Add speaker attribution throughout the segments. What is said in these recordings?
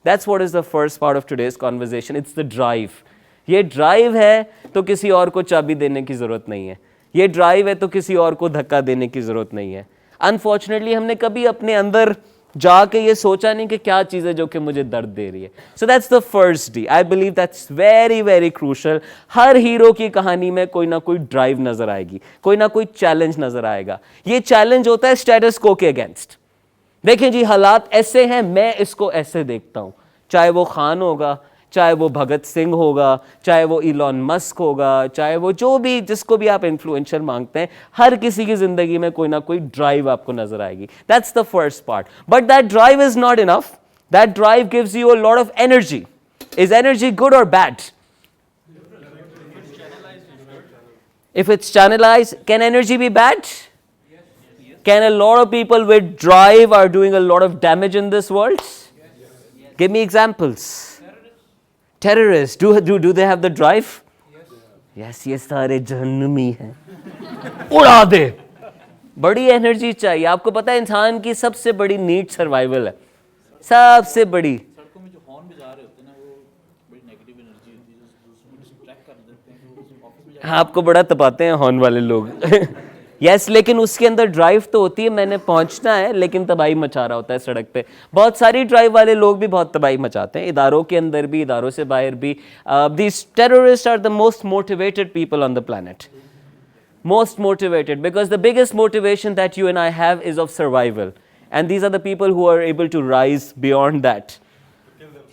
Speaker 1: That's what is the first part of today's conversation. It's the drive. ये drive है तो किसी और को चाबी देने की ज़रूरत नहीं है, ये ड्राइव है तो किसी और को धक्का देने की ज़रूरत नहीं है. अनफॉर्चुनेटली हमने कभी अपने अंदर जाके ये सोचा नहीं कि क्या चीज़ है जो कि मुझे दर्द दे रही है. So that's the first D. I believe that's very very crucial. Her hero की कहानी में कोई ना कोई ड्राइव नजर आएगी, कोई ना कोई चैलेंज नजर आएगा. ये चैलेंज होता है स्टेटस को के अगेंस्ट. देखें जी, हालात ऐसे हैं, मैं इसको ऐसे देखता हूं. चाहे वो खान होगा, चाहे वो भगत सिंह होगा, चाहे वो इलॉन मस्क होगा, चाहे वो जो भी जिसको भी आप इन्फ्लुएंसर मांगते हैं, हर किसी की जिंदगी में कोई ना कोई ड्राइव आपको नजर आएगी. That's the first part. But that drive is not enough. That drive gives you a lot of energy. Is energy good और bad? If it's channelized, can energy be bad? Can a lot of people with drive are doing a lot of damage in this world? Give me examples. Terrorists, do they have the drive? Yes, ये सारे जहन्नमी हैं, उड़ा दे. बड़ी energy चाहिए. आपको पता है इंसान की सबसे बड़ी नीड सर्वाइवल है, सबसे बड़ी.
Speaker 2: सड़कों में जो हॉर्न बजा रहे होते हैं ना, वो बड़ी नेगेटिव एनर्जी होती है, उसको डिस्ट्रैक्ट कर देते हैं. तो ऑफिस में
Speaker 1: आपको बड़ा तपाते हैं हॉर्न वाले लोग. यस, लेकिन उसके अंदर ड्राइव तो होती है, मैंने पहुंचना है, लेकिन तबाही मचा रहा होता है सड़क पे. बहुत सारी ड्राइव वाले लोग भी बहुत तबाही मचाते हैं, इदारों के अंदर भी, इदारों से बाहर भी. These terrorists are the most motivated people on the planet. Most motivated, because the biggest motivation that you and I have is of survival, and these are the people who are able to rise beyond that,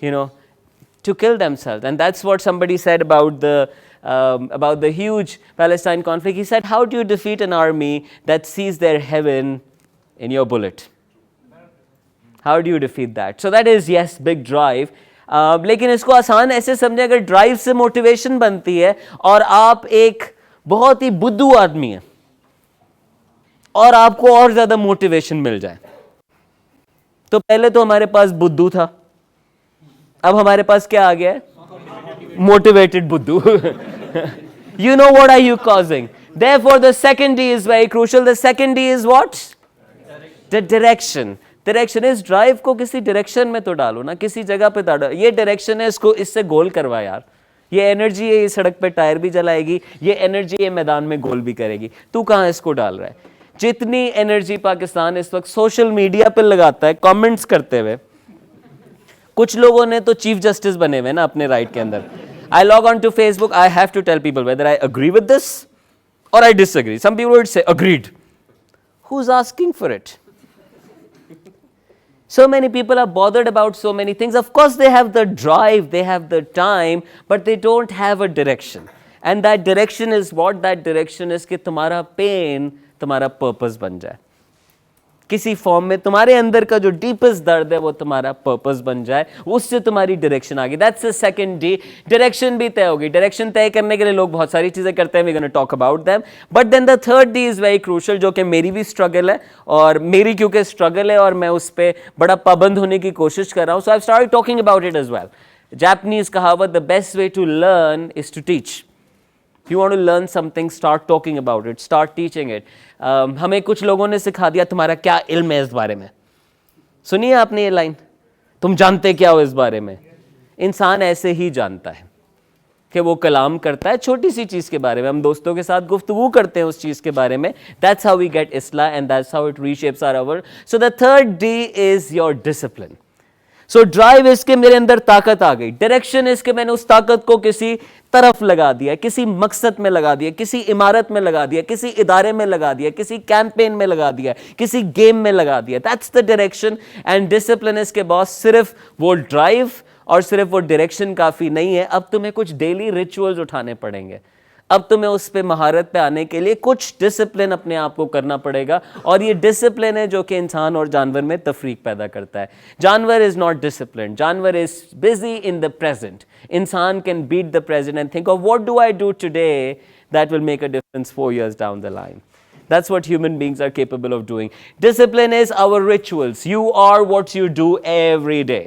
Speaker 1: to kill themselves. And that's what somebody said about the huge Palestine conflict. He said, how do you defeat an army that sees their heaven in your bullet? How do you defeat that? So that is, yes, big drive. लेकिन इसको आसान ऐसे समझे, अगर drive से motivation बनती है और आप एक बहुत ही बुद्धू आदमी है और आपको और ज्यादा मोटिवेशन मिल जाए, तो पहले तो हमारे पास बुद्धू था, अब हमारे पास क्या आ गया है? मोटिवेटेड बुद्धू. You know what are you causing? Therefore the second D is very crucial. The second D is what? The direction. Direction. इस ड्राइव को किसी डायरेक्शन में तो डालो ना, किसी जगह पे डालो. ये डायरेक्शन है, इसको इससे गोल करवा यार. ये एनर्जी है, ये सड़क पे टायर भी जलाएगी, ये एनर्जी ये मैदान में गोल भी करेगी. तू कहाँ इसको डाल रहा है? जितनी एनर्जी पाकिस्तान इस वक्त सोशल मीडिया पे लगाता है कमेंट्स करते हुए, कुछ लोगों ने तो चीफ जस्टिस बने हुए ना अपने राइट के अंदर. I log on to Facebook, I have to tell people whether I agree with this और I disagree. Some people would say agreed. Who is asking for it? So many people are bothered about so many things. Of course, they have the drive, they have the time, but they don't have a direction. And that direction is what? That direction is कि तुम्हारा pain तुम्हारा purpose बन जाए. किसी form में तुम्हारे अंदर का जो डीपेस्ट दर्द है वो तुम्हारा पर्पस बन जाए, उससे तुम्हारी डायरेक्शन आ गई. That's the second D. Direction भी तय होगी. डायरेक्शन तय करने के लिए लोग बहुत सारी चीजें करते हैं, we gonna talk about them. But then the third D is very crucial, जो कि मेरी भी स्ट्रगल है, और मेरी क्योंकि स्ट्रगल है और मैं उस पर बड़ा पाबंद होने की कोशिश कर रहा हूँ. So I have started talking about it as well. Japanese कहावत, the best way to learn is to teach. You want to learn something, start talking about it, start teaching it. हमें कुछ लोगों ने सिखा दिया तुम्हारा क्या इल्म है इस बारे में. सुनिए आपने ये लाइन, तुम जानते क्या हो इस बारे में. इंसान ऐसे ही जानता है कि वो कलाम करता है छोटी सी चीज़ के बारे में, हम दोस्तों के साथ गुफ्तगू करते हैं उस चीज़ के बारे में. That's how we get Islah and that's how it reshapes our world. So the third D is your discipline. So drive इसके मेरे अंदर ताकत आ गई. डायरेक्शन इसके मैंने उस ताकत को किसी तरफ लगा दिया, किसी मकसद में लगा दिया, किसी इमारत में लगा दिया, किसी इदारे में लगा दिया, किसी कैंपेन में लगा दिया, किसी गेम में लगा दिया. That's the direction. And discipline इसके बॉस. सिर्फ वो ड्राइव और सिर्फ वो डायरेक्शन काफी नहीं है, अब तुम्हें कुछ डेली रिचुअल्स उठाने पड़ेंगे. अब तुम्हें उस पे महारत पे आने के लिए कुछ डिसिप्लिन अपने आप को करना पड़ेगा, और ये डिसिप्लिन है जो कि इंसान और जानवर में तफरीक पैदा करता है. जानवर इज नॉट डिसिप्लिन, जानवर is busy in the present. इंसान can beat the present and think of what do I do today that will make a difference 4 years down the line. That's what human beings are capable of doing. Discipline is our rituals. You are what you do every day.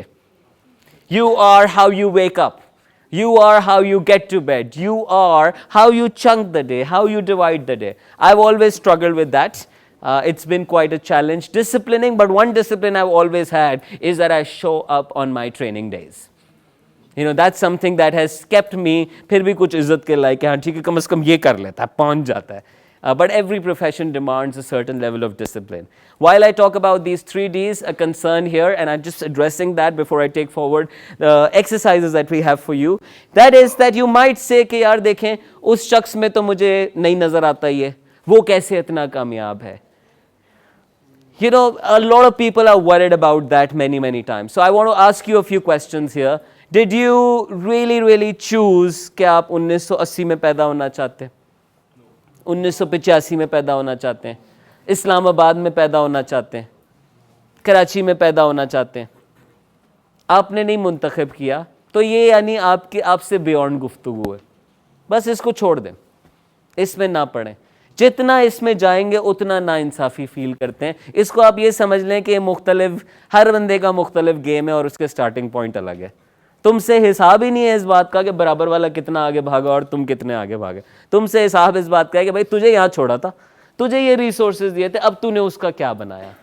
Speaker 1: You are how you wake up. You are how you get to bed. You are how you chunk the day, how you divide the day. I've always struggled with that. It's been quite a challenge disciplining, but one discipline I've always had is that I show up on my training days. That's something that has kept me फिर भी कुछ इज्जत के लायक है, हाँ ठीक है कम से कम ये कर लेता है, पहुंच जाता है. But every profession demands a certain level of discipline. While I talk about these 3 Ds, a concern here, and I'm just addressing that before I take forward the exercises that we have for you, that is that you might say कि यार देखें उस शख्स में तो मुझे नहीं नज़र आता ये, वो कैसे इतना कामयाब है. A lot of people are worried about that many times. So I want to ask you a few questions here. Did you really choose कि आप 1980 में पैदा होना चाहते हैं, 1985 में पैदा होना चाहते हैं, इस्लामाबाद में पैदा होना चाहते हैं, कराची में पैदा होना चाहते हैं? आपने नहीं मुंतखब किया तो ये यानी आपसे बियॉन्ड गुफ्तगू है. बस इसको छोड़ दें, इसमें ना पढ़ें. जितना इसमें जाएंगे उतना नाइंसाफ़ी फील करते हैं. इसको आप ये समझ लें कि मुख्तलिफ, हर बंदे का मुख्तलिफ गेम है और उसके स्टार्टिंग पॉइंट अलग है. तुमसे हिसाब ही नहीं है इस बात का कि बराबर वाला कितना आगे भागा और तुम कितने आगे भागे. तुमसे हिसाब इस बात का है कि भाई तुझे यहाँ छोड़ा था, तुझे ये रिसोर्सेज दिए थे, अब तूने उसका क्या बनाया.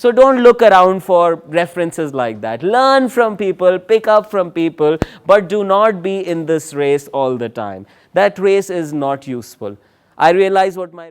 Speaker 1: So don't look around for references like that. Learn from people, pick up from people, but do not be in this race all the time. That race is not useful. I realize what my